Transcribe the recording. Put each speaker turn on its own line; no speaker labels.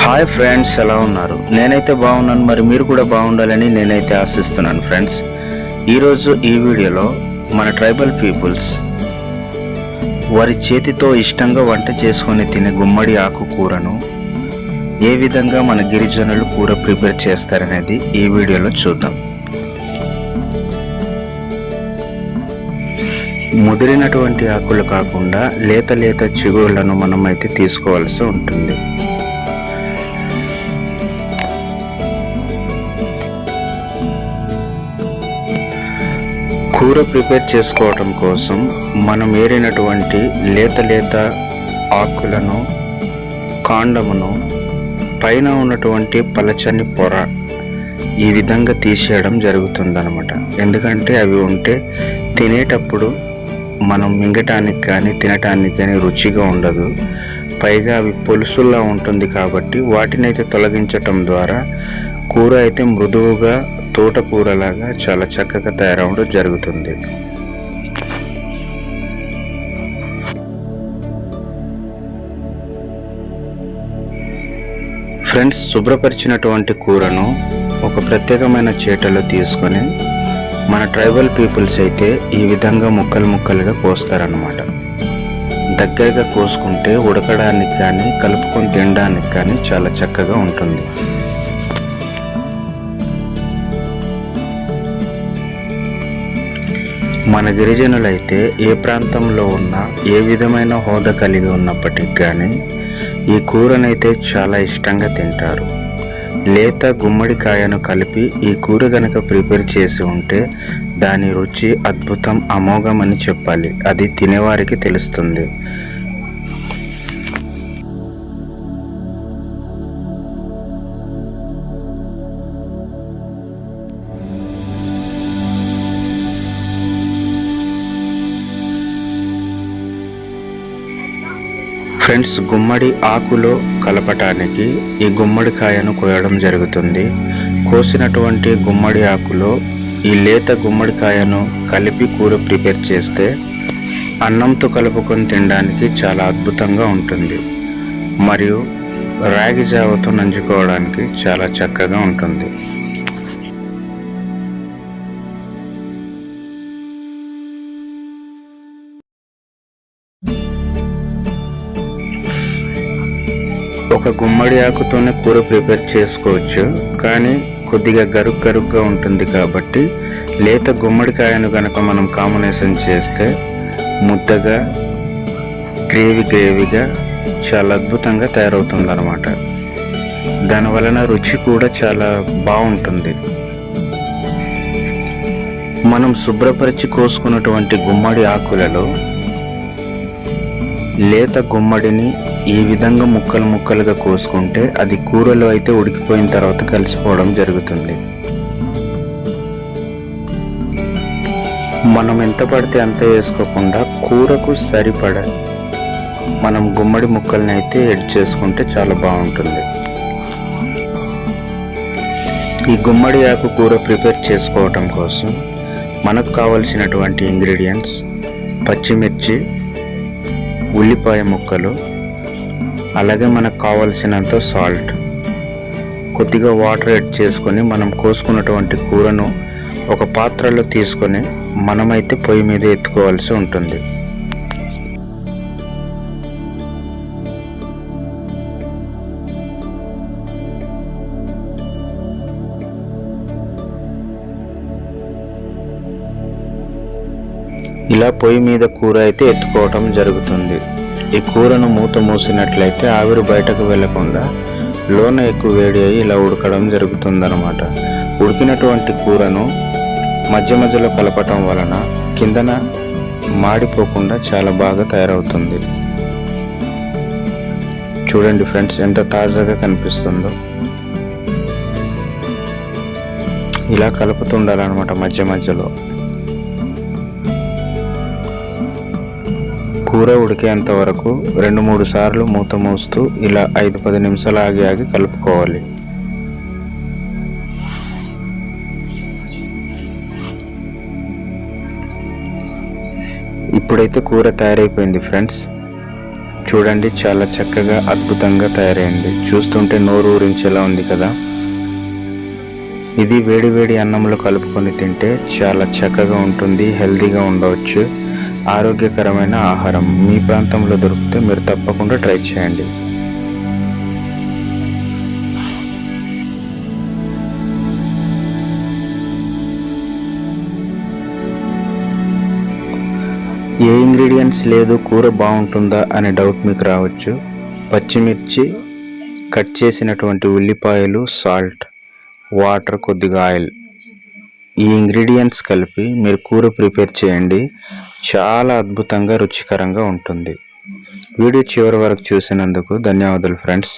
Hi friends, ఎలా ఉన్నారు? నేనైతే బాగున్నాను. మరి మీరు కూడా బాగుండాలని నేనైతే ఆశిస్తున్నాను ఫ్రెండ్స్. ఈరోజు ఈ వీడియోలో మన ట్రైబల్ పీపుల్స్ వారి చేతితో ఇష్టంగా వంట చేసుకొని తినే గుమ్మడి ఆకు కూరను ఏ విధంగా మన గిరిజనులు కూర ప్రిపేర్ చేస్తారనేది ఈ వీడియోలో చూద్దాం. ముదిరినటువంటి ఆకులు కాకుండా లేత లేత చిగురులను మనమైతే తీసుకోవాల్సి ఉంటుంది. కూర ప్రిపేర్ చేసుకోవడం కోసం మనం ఏరినటువంటి లేత లేత ఆకులను, కాండమును, పైన ఉన్నటువంటి పలచని పొర ఈ విధంగా తీసేయడం జరుగుతుందన్నమాట. ఎందుకంటే అవి ఉంటే తినేటప్పుడు మనం మింగటానికి కానీ తినటానికి కానీ రుచిగా ఉండదు. పైగా అవి పులుసులా ఉంటుంది కాబట్టి వాటిని అయితే తొలగించటం ద్వారా కూర అయితే మృదువుగా తోటకూరలాగా చాలా చక్కగా తయారవడం జరుగుతుంది. ఫ్రెండ్స్, శుభ్రపరిచినటువంటి కూరను ఒక ప్రత్యేకమైన చేటలో తీసుకొని మన ట్రైబల్ పీపుల్స్ అయితే ఈ విధంగా ముక్కలు ముక్కలుగా కోస్తారన్నమాట. దగ్గరగా కోసుకుంటే ఉడకడానికి కానీ కలుపుకొని తినడానికి కానీ చాలా చక్కగా ఉంటుంది. మన గిరిజనులైతే ఏ ప్రాంతంలో ఉన్నా, ఏ విధమైన హోదా కలిగి ఉన్నప్పటికీ కానీ ఈ కూరనైతే చాలా ఇష్టంగా తింటారు. లేత గుమ్మడికాయను కలిపి ఈ కూర గనక ప్రిపేర్ చేసి ఉంటే దాని రుచి అద్భుతం, అమోఘం అని చెప్పాలి. అది తినేవారికి తెలుస్తుంది. ఫ్రెండ్స్, గుమ్మడి ఆకులో కలపటానికి ఈ గుమ్మడికాయను కోయడం జరుగుతుంది. కోసినటువంటి గుమ్మడి ఆకులో ఈ లేత గుమ్మడికాయను కలిపి కూర ప్రిపేర్ చేస్తే అన్నంతో కలుపుకొని తినడానికి చాలా అద్భుతంగా ఉంటుంది. మరియు రాగి జావతో నంచుకోవడానికి చాలా చక్కగా ఉంటుంది. ఒక గుమ్మడి ఆకుతోనే కూర ప్రిపేర్ చేసుకోవచ్చు, కానీ కొద్దిగా గరుగ్గా ఉంటుంది కాబట్టి లేత గుమ్మడికాయను కనుక మనం కాంబినేషన్ చేస్తే ముద్దగా గ్రేవీగా చాలా అద్భుతంగా తయారవుతుంది అన్నమాట. దానివలన రుచి కూడా చాలా బాగుంటుంది. మనం శుభ్రపరిచి కోసుకున్నటువంటి గుమ్మడి ఆకులలో లేత గుమ్మడిని ఈ విధంగా ముక్కలుగా కోసుకుంటే అది కూరలో అయితే ఉడికిపోయిన తర్వాత కలిసిపోవడం జరుగుతుంది. మనం ఎంత పడితే అంత వేసుకోకుండా కూరకు సరిపడ మనం గుమ్మడి ముక్కల్ని అయితే ఎడ్ చేసుకుంటే చాలా బాగుంటుంది. ఈ గుమ్మడి ఆకు కూర ప్రిపేర్ చేసుకోవటం కోసం మనకు కావలసినటువంటి ఇంగ్రీడియంట్స్: పచ్చిమిర్చి, ఉల్లిపాయ ముక్కలు, అలాగే మనకు కావలసినంత సాల్ట్, కొద్దిగా వాటర్ యాడ్ చేసుకొని మనం కోసుకున్నటువంటి కూరను ఒక పాత్రలో తీసుకొని మనమైతే పొయ్యి మీద ఎత్తుకోవాల్సి ఉంటుంది. ఇలా పొయ్యి మీద కూర అయితే ఎత్తుకోవటం జరుగుతుంది. ఈ కూరను మూత మూసినట్లయితే ఆవిరి బయటకు వెళ్లకుండా లోన ఎక్కువ వేడి అయ్యి ఇలా ఉడకడం జరుగుతుందన్నమాట. ఉడికినటువంటి కూరను మధ్యలో కలపటం వలన కిందన మాడిపోకుండా చాలా బాగా తయారవుతుంది. చూడండి ఫ్రెండ్స్, ఎంత తాజాగా కనిపిస్తుందో. ఇలా కలుపుతుండాలన్నమాట మధ్యలో. కూర ఉడికేంత వరకు 2-3 సార్లు మూత మూస్తూ ఇలా 5-10 నిమిషాలు ఆగి కలుపుకోవాలి. ఇప్పుడైతే కూర తయారైపోయింది ఫ్రెండ్స్. చూడండి, చాలా చక్కగా అద్భుతంగా తయారైంది. చూస్తుంటే నోరు ఊరించేలా ఉంది కదా. ఇది వేడి వేడి అన్నంలో కలుపుకొని తింటే చాలా చక్కగా ఉంటుంది, హెల్తీగా ఉండవచ్చు. ఆరోగ్యకరమైన ఆహారం మీ ప్రాంతంలో దొరికితే మీరు తప్పకుండా ట్రై చేయండి. ఏ ఇంగ్రీడియంట్స్ లేదు, కూర బాగుంటుందా అనే డౌట్ మీకు రావచ్చు. పచ్చిమిర్చి, కట్ చేసినటువంటి ఉల్లిపాయలు, సాల్ట్, వాటర్, కొద్దిగా ఆయిల్, ఈ ఇంగ్రీడియంట్స్ కలిపి మీరు కూర ప్రిపేర్ చేయండి. చాలా అద్భుతంగా రుచికరంగా ఉంటుంది. వీడియో చివరి వరకు చూసినందుకు ధన్యవాదాలు ఫ్రెండ్స్.